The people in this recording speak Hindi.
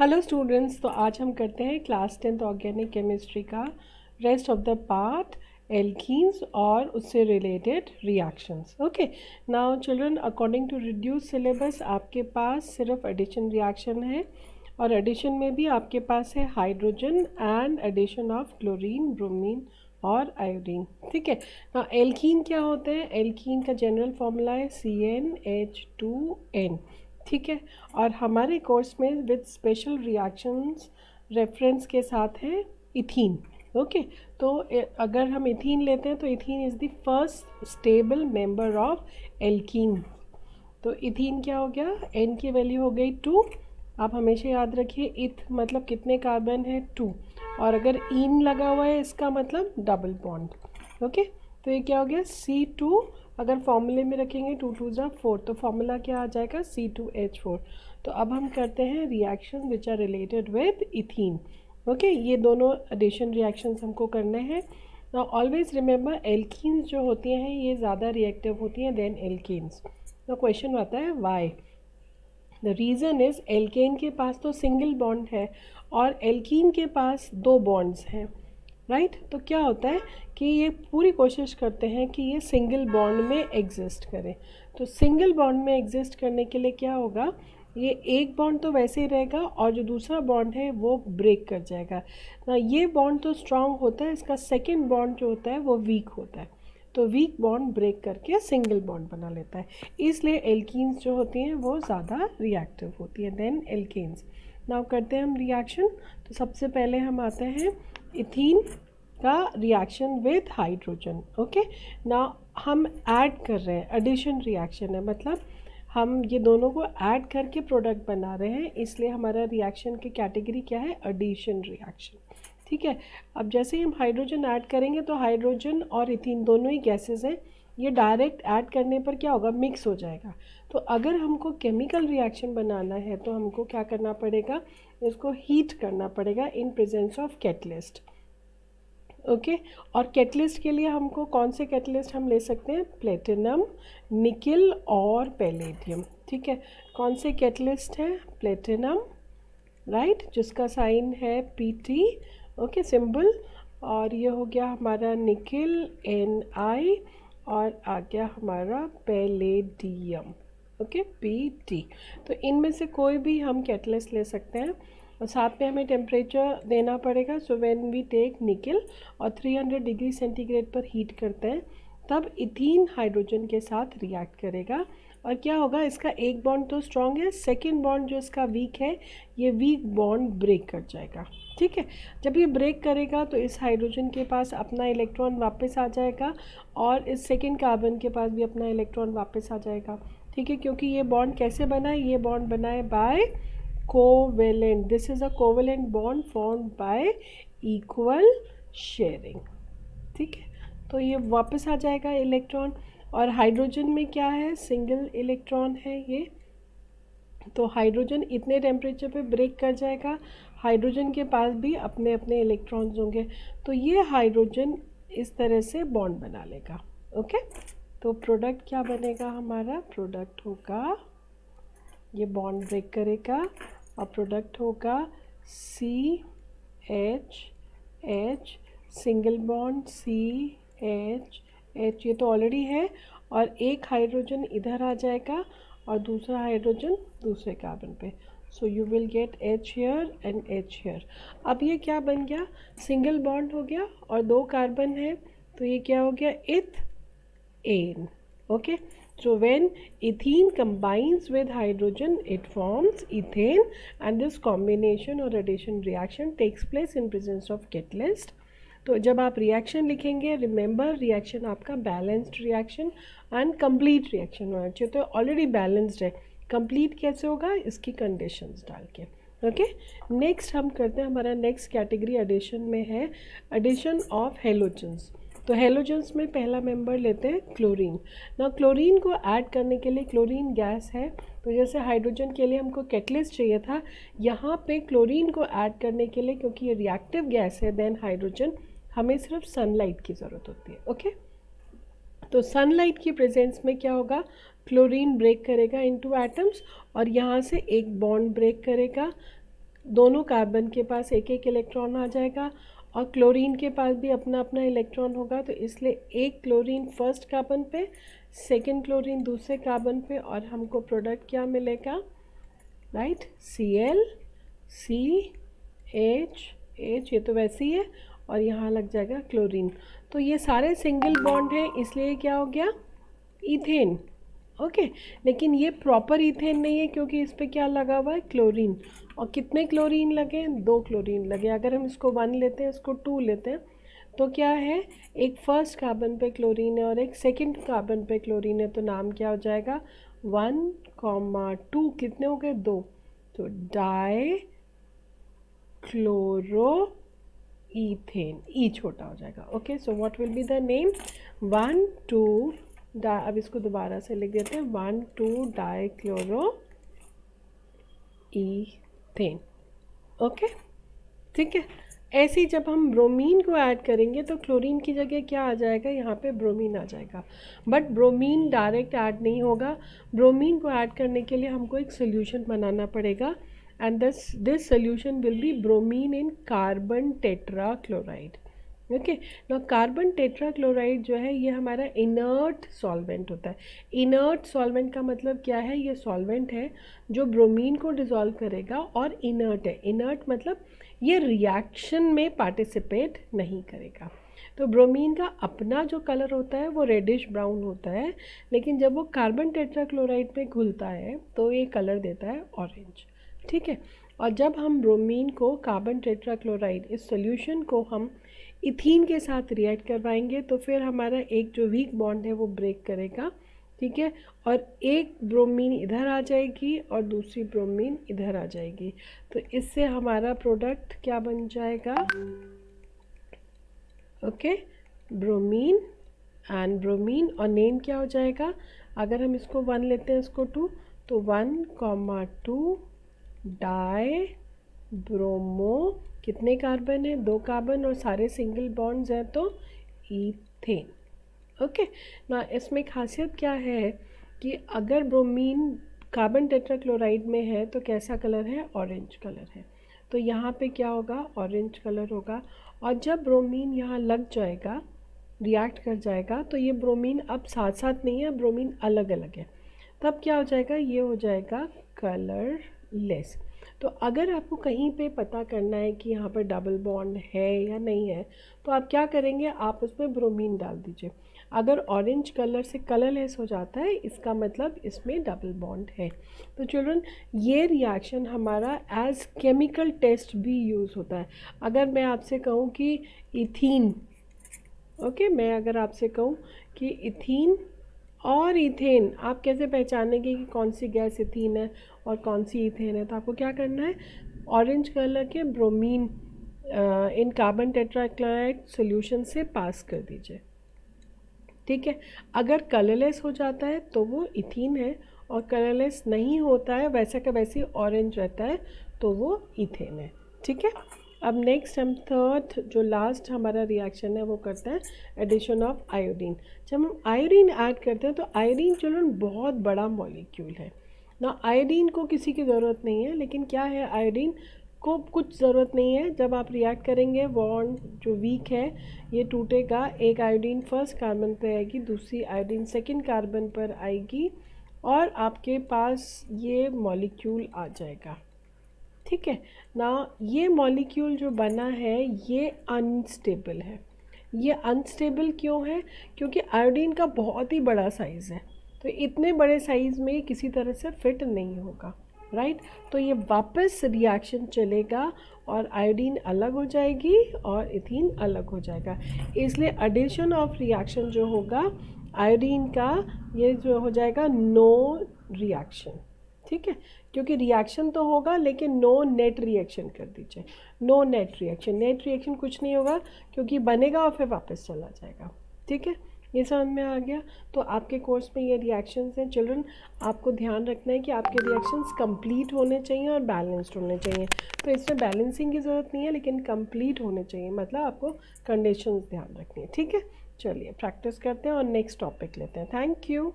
हेलो स्टूडेंट्स, तो आज हम करते हैं क्लास 10th ऑर्गेनिक केमिस्ट्री का rest of the part alkenes और उससे related reactions. Okay, now children, according to reduce syllabus आपके पास सिर्फ एडिशन रिएक्शन है और एडिशन में भी आपके पास है hydrogen and addition of chlorine, bromine और आयोडीन। ठीक है ना। एल्कीन क्या होते हैं? एल्कीन का जनरल फॉर्मूला है CnH2n। ठीक है, और हमारे कोर्स में विद स्पेशल रिएक्शंस रेफरेंस के साथ है इथीन। ओके, तो अगर हम इथीन लेते हैं तो ethene is the first stable member of alkene. तो इथीन क्या हो गया? एन की वैल्यू हो गई 2। आप हमेशा याद रखिए इथ मतलब कितने कार्बन है? 2, और अगर इन लगा हुआ है इसका मतलब डबल बॉन्ड। ओके, तो ये क्या हो गया? C2। अगर फॉर्मूले में रखेंगे 2 2 ज़ा 4, तो फॉर्मूला क्या आ जाएगा? C2H4। तो अब हम करते हैं reaction which are related with ethene. Okay, ये दोनों एडिशन रिएक्शंस हमको करने हैं। नाउ ऑलवेज रिमेंबर, एल्कीन्स जो होती हैं ये ज़्यादा रिएक्टिव होती हैं देन एल्केन्स। तो क्वेश्चन आता है why. The reason is alkane के पास तो सिंगल बॉन्ड है और एल्कीन के पास 2 बॉन्ड्स हैं, राइट। तो क्या होता है कि ये पूरी कोशिश करते हैं कि ये सिंगल बॉन्ड में एग्जिस्ट करें। तो सिंगल बॉन्ड में एग्जिस्ट करने के लिए क्या होगा? ये एक बॉन्ड तो वैसे ही रहेगा और जो दूसरा बॉन्ड है वो ब्रेक कर जाएगा ना। ये बॉन्ड तो स्ट्रांग होता है, इसका सेकेंड बॉन्ड जो होता है वो वीक होता है। तो वीक बॉन्ड ब्रेक करके सिंगल बॉन्ड बना लेता है, इसलिए एल्कीन्स जो होती हैं वो ज़्यादा रिएक्टिव होती है देन एल्केन्स। नाउ करते हैं हम रिएक्शन। तो सबसे पहले हम आते हैं इथीन का reaction with hydrogen. Okay, now हम ऐड कर रहे हैं, एडिशन रिएक्शन है, मतलब हम ये दोनों को ऐड करके प्रोडक्ट बना रहे हैं, इसलिए हमारा रिएक्शन की कैटेगरी क्या है? Addition reaction. ठीक है, अब जैसे ही हम हाइड्रोजन ऐड करेंगे तो हाइड्रोजन और इथीन दोनों ही गैसेस हैं, ये डायरेक्ट ऐड करने पर क्या होगा? मिक्स हो जाएगा। तो अगर हमको केमिकल रिएक्शन बनाना है तो हमको क्या करना पड़ेगा? इसको हीट करना पड़ेगा in presence of catalyst. Okay, और कैटलिस्ट के लिए हमको कौन से कैटलिस्ट हम ले सकते हैं? प्लेटिनम, निकिल और पैलेडियम। ठीक है, कौन से कैटलिस्ट हैं? प्लेटिनम, राइट, जिसका साइन है Pt, ओके, सिंबल। और ये हो गया हमारा निकिल Ni, और आ गया हमारा पैलेडियम, ओके, Pt। तो इनमें से कोई भी हम कैटलिस्ट ले सकते हैं और साथ में हमें टेम्परेचर देना पड़ेगा। So when we take nickel और 300 डिग्री सेंटीग्रेड पर हीट करते हैं तब इथीन हाइड्रोजन के साथ रिएक्ट करेगा और क्या होगा? इसका एक बॉन्ड तो स्ट्रॉन्ग है, सेकेंड बॉन्ड जो इसका वीक है ये वीक बॉन्ड ब्रेक कर जाएगा। ठीक है, जब ये ब्रेक करेगा तो इस हाइड्रोजन के पास अपना इलेक्ट्रॉन वापस आ जाएगा और इस सेकेंड कार्बन के पास भी अपना इलेक्ट्रॉन वापस आ जाएगा। ठीक है, क्योंकि ये बॉन्ड कैसे बना है? ये बॉन्ड बना है by covalent. This is a covalent bond formed by equal sharing. ठीक है, तो ये वापस आ जाएगा इलेक्ट्रॉन, और हाइड्रोजन में क्या है? सिंगल इलेक्ट्रॉन है ये। तो हाइड्रोजन इतने टेम्परेचर पे ब्रेक कर जाएगा, हाइड्रोजन के पास भी अपने अपने इलेक्ट्रॉन्स होंगे, तो ये हाइड्रोजन इस तरह से बॉन्ड बना लेगा। ओके, तो प्रोडक्ट क्या बनेगा? हमारा प्रोडक्ट होगा, ये बॉन्ड ब्रेक करेगा और प्रोडक्ट होगा CH सिंगल बॉन्ड CH, ये तो ऑलरेडी है, और एक हाइड्रोजन इधर आ जाएगा और दूसरा हाइड्रोजन दूसरे कार्बन पे। So you will get H here and H here. अब ये क्या बन गया? सिंगल बॉन्ड हो गया और 2 कार्बन है, तो ये क्या हो गया? Ethane. Okay, so when ethene combines with hydrogen it forms ethane, and this combination or addition reaction takes place in presence of catalyst। तो जब आप रिएक्शन लिखेंगे, रिमेंबर रिएक्शन आपका balanced reaction and complete reaction होना चाहिए। तो ऑलरेडी बैलेंस्ड है, कंप्लीट कैसे होगा? इसकी कंडीशंस डाल के। ओके, नेक्स्ट हम करते हैं, हमारा नेक्स्ट कैटेगरी एडिशन में है एडिशन ऑफ हेलोजन्स। तो हेलोजन्स में पहला मेंबर लेते हैं क्लोरीन। ना क्लोरीन को ऐड करने के लिए, क्लोरीन गैस है, तो जैसे हाइड्रोजन के लिए हमको कैटलिस्ट चाहिए था, यहाँ पे क्लोरीन को ऐड करने के लिए, क्योंकि ये रिएक्टिव गैस है देन हाइड्रोजन, हमें सिर्फ सनलाइट की ज़रूरत होती है। ओके, तो सनलाइट की प्रेजेंस में क्या होगा? क्लोरीन ब्रेक करेगा इनटू एटम्स और यहाँ से एक बॉन्ड ब्रेक करेगा दोनों कार्बन के पास एक एक इलेक्ट्रॉन आ जाएगा और क्लोरीन के पास भी अपना अपना इलेक्ट्रॉन होगा, तो इसलिए एक क्लोरीन फर्स्ट कार्बन पे, सेकंड क्लोरीन दूसरे कार्बन पे, और हमको प्रोडक्ट क्या मिलेगा, राइट, Cl CH, ये तो वैसे ही है, और यहाँ लग जाएगा क्लोरीन। तो ये सारे सिंगल बॉन्ड हैं, इसलिए क्या हो गया, इथेन। ओके, लेकिन ये प्रॉपर इथेन नहीं है क्योंकि इस पर क्या लगा हुआ है, क्लोरीन। और कितने क्लोरीन लगे, 2 क्लोरीन लगे। अगर हम इसको 1 लेते हैं, इसको 2 लेते हैं, तो क्या है, एक फर्स्ट कार्बन पे क्लोरीन है और एक सेकंड कार्बन पे क्लोरीन है, तो नाम क्या हो जाएगा, 1,2 कितने हो गए, 2, तो डाई क्लोरो ईथेन, ई छोटा हो जाएगा। Okay, so what will be the name, 1,2 अब इसको दोबारा से लिख देते हैं, 1,2 डाई क्लोरो ईथेन। ओके, ठीक है। ऐसे ही जब हम ब्रोमीन को ऐड करेंगे तो क्लोरीन की जगह क्या आ जाएगा, यहाँ पे ब्रोमीन आ जाएगा। बट ब्रोमीन डायरेक्ट ऐड नहीं होगा, ब्रोमीन को ऐड करने के लिए हमको एक सोल्यूशन बनाना पड़ेगा, and this solution will be bromine in carbon tetra chloride. Okay, ना कार्बन टेट्राक्लोराइड जो है ये हमारा इनर्ट सॉल्वेंट होता है। इनर्ट सॉल्वेंट का मतलब क्या है, ये सॉल्वेंट है जो ब्रोमीन को डिसॉल्व करेगा और इनर्ट है। इनर्ट मतलब ये रिएक्शन में पार्टिसिपेट नहीं करेगा। तो ब्रोमीन का अपना जो कलर होता है वो रेडिश ब्राउन होता है, लेकिन जब वो कार्बन टेट्राक्लोराइड में घुलता है तो ये कलर देता है ऑरेंज। ठीक है, और जब हम ब्रोमीन को कार्बन टेट्राक्लोराइड इस सॉल्यूशन को हम इथीन के साथ रिएक्ट करवाएंगे तो फिर हमारा एक जो वीक बॉन्ड है वो ब्रेक करेगा। ठीक है, और एक ब्रोमीन इधर आ जाएगी और दूसरी ब्रोमीन इधर आ जाएगी, तो इससे हमारा प्रोडक्ट क्या बन जाएगा, ओके, ब्रोमीन एंड ब्रोमीन, और नेम क्या हो जाएगा, अगर हम इसको 1 लेते हैं इसको 2, तो 1,2 डाई ब्रोमो, कितने कार्बन है, 2 कार्बन और सारे सिंगल बॉन्ड्स हैं तो ईथेन। ओके, ना इसमें खासियत क्या है कि अगर ब्रोमीन कार्बन टेट्राक्लोराइड में है तो कैसा कलर है, ऑरेंज कलर है, तो यहाँ पे क्या होगा, ऑरेंज कलर होगा। और जब ब्रोमीन यहाँ लग जाएगा, रिएक्ट कर जाएगा, तो ये ब्रोमीन अब साथ साथ नहीं है, ब्रोमीन अलग अलग है, तब क्या हो जाएगा, ये हो जाएगा कलरलेस। तो अगर आपको कहीं पे पता करना है कि यहाँ पर डबल बॉन्ड है या नहीं है, तो आप क्या करेंगे, आप उसमें ब्रोमीन डाल दीजिए। अगर ऑरेंज कलर से कलरलेस हो जाता है, इसका मतलब इसमें डबल बॉन्ड है। तो चिल्ड्रन, ये रिएक्शन हमारा एज केमिकल टेस्ट भी यूज़ होता है। अगर मैं आपसे कहूँ कि इथीन, ओके, मैं अगर आपसे कहूँ कि इथीन और इथेन, आप कैसे पहचानेंगे कि कौन सी गैस इथीन है और कौन सी इथेन है, तो आपको क्या करना है, ऑरेंज कलर के bromine in carbon tetrachloride solution से पास कर दीजिए। ठीक है, अगर कलरलेस हो जाता है तो वो इथीन है, और कलरलेस नहीं होता है, वैसा का वैसे ऑरेंज रहता है, तो वो इथेन है। ठीक है, अब नेक्स्ट हम थर्ड जो लास्ट हमारा रिएक्शन है वो करते हैं एडिशन ऑफ आयोडीन। जब हम आयोडीन ऐड करते हैं तो आयोडीन चलो बहुत बड़ा मॉलिक्यूल है ना, आयोडीन को किसी की ज़रूरत नहीं है, लेकिन क्या है, आयोडीन को कुछ ज़रूरत नहीं है। जब आप रिएक्ट करेंगे, बॉन्ड जो वीक है ये टूटेगा, एक आयोडीन फर्स्ट कार्बन पर आएगी, दूसरी आयोडीन सेकेंड कार्बन पर आएगी, और आपके पास ये मॉलिक्यूल आ जाएगा। ठीक है ना, ये मॉलिक्यूल जो बना है ये अनस्टेबल है। ये अनस्टेबल क्यों है, क्योंकि आयोडीन का बहुत ही बड़ा साइज़ है, तो इतने बड़े साइज़ में किसी तरह से फिट नहीं होगा, राइट। तो ये वापस रिएक्शन चलेगा और आयोडीन अलग हो जाएगी और इथीन अलग हो जाएगा, इसलिए एडिशन ऑफ रिएक्शन जो होगा आयोडीन का, ये जो हो जाएगा नो रिएक्शन। ठीक है, क्योंकि रिएक्शन तो होगा लेकिन नो नेट रिएक्शन कर दीजिए, no net reaction. Net reaction कुछ नहीं होगा क्योंकि बनेगा और फिर वापस चला जाएगा। ठीक है, ये समझ में आ गया। तो आपके कोर्स में ये रिएक्शंस हैं चिल्ड्रन, आपको ध्यान रखना है कि आपके रिएक्शंस कंप्लीट होने चाहिए और बैलेंस्ड होने चाहिए। तो इसमें बैलेंसिंग की ज़रूरत नहीं है, लेकिन कंप्लीट होने चाहिए, मतलब आपको कंडीशंस ध्यान रखनी है। ठीक है, चलिए प्रैक्टिस करते हैं और नेक्स्ट टॉपिक लेते हैं। Thank you.